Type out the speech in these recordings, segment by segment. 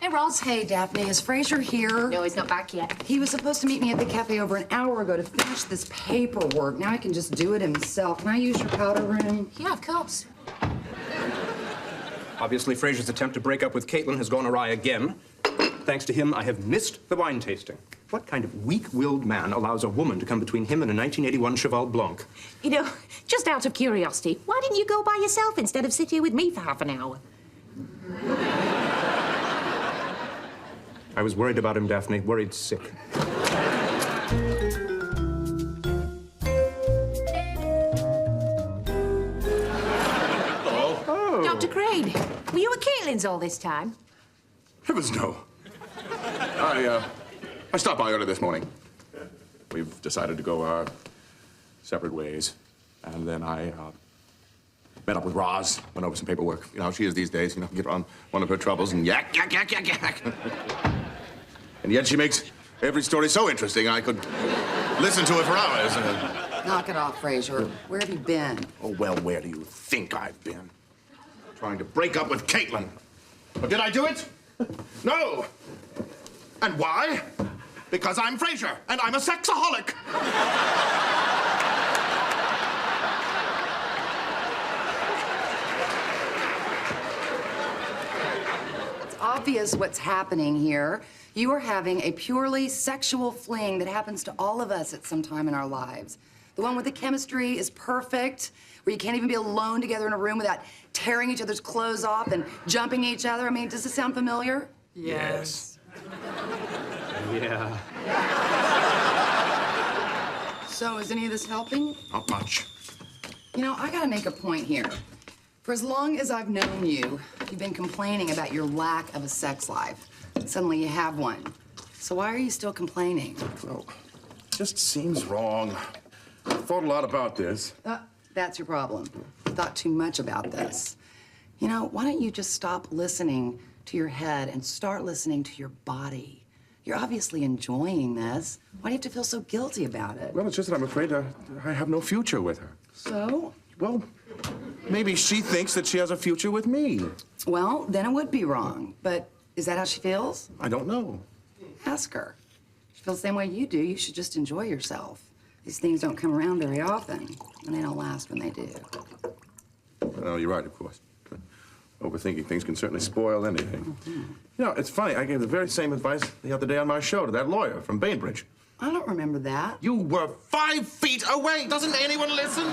Hey, Ross. Hey, Daphne, is Frasier here? No, he's not back yet. He was supposed to meet me at the cafe over an hour ago to finish this paperwork. Now he can just do it himself. Can I use your powder room? Yeah, of course. Obviously, Frasier's attempt to break up with Caitlin has gone awry again. Thanks to him, I have missed the wine tasting. What kind of weak-willed man allows a woman to come between him and a 1981 Cheval Blanc? You know, just out of curiosity, why didn't you go by yourself instead of sit here with me for half an hour? I was worried about him, Daphne. Worried sick. Hello. Oh. Dr. Crane, were you at Caitlin's all this time? Heavens, no. I stopped by early this morning. We've decided to go our separate ways. And then I met up with Roz, went over some paperwork. You know how she is these days, you know, get on one of her troubles and yak. And yet she makes every story so interesting I could listen to it for hours. Knock it off, Frasier. Where have you been? Oh, well, where do you think I've been? Trying to break up with Caitlin. But did I do it? No. And why? Because I'm Frasier, and I'm a sexaholic. It's obvious what's happening here. You are having a purely sexual fling that happens to all of us at some time in our lives. The one with the chemistry is perfect, where you can't even be alone together in a room without tearing each other's clothes off and jumping each other. I mean, does this sound familiar? Yes. Yeah. So, is any of this helping? Not much. You know, I gotta make a point here. For as long as I've known you, you've been complaining about your lack of a sex life. Suddenly you have one. So why are you still complaining? Well, it just seems wrong. I thought a lot about this. That's your problem. You thought too much about this. You know, why don't you just stop listening to your head and start listening to your body? You're obviously enjoying this. Why do you have to feel so guilty about it? Well, it's just that I'm afraid I have no future with her. So? Well, maybe she thinks that she has a future with me. Well, then it would be wrong. But is that how she feels? I don't know. Ask her. If she feels the same way you do, you should just enjoy yourself. These things don't come around very often, and they don't last when they do. Well, you're right, of course. Overthinking things can certainly spoil anything. You know, it's funny. I gave the very same advice the other day on my show to that lawyer from Bainbridge. I don't remember that. You were 5 feet away. Doesn't anyone listen?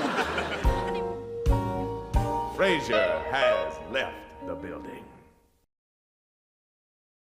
Frasier has left the building.